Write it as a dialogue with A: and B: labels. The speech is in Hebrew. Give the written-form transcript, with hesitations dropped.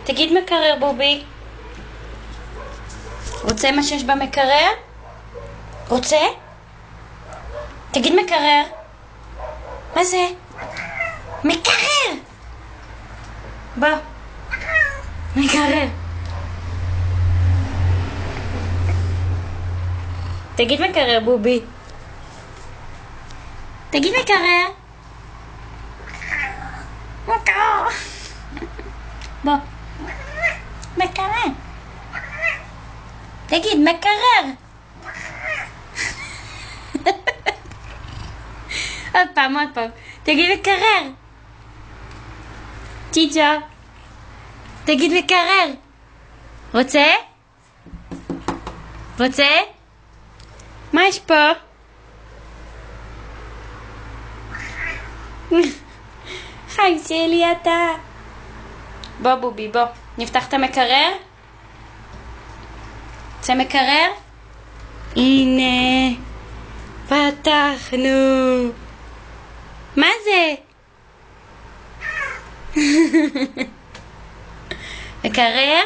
A: תגיד מקרר, בובי. רוצה מה שיש במקרר? רוצה? תגיד מקרר. מה זה? מקרר! בוא. מקרר. תגיד מקרר, בובי. תגיד מקרר. מקרר. בוא. מקרר. תגיד מקרר. עוד פעם. תגיד מקרר. צ'יצ'ו. תגיד מקרר. רוצה? רוצה? מה יש פה? חי שלי אתה. בוא בובי, בוא. נפתח את המקרר? רוצה מקרר? הנה. פתחנו. מה זה? מקרר?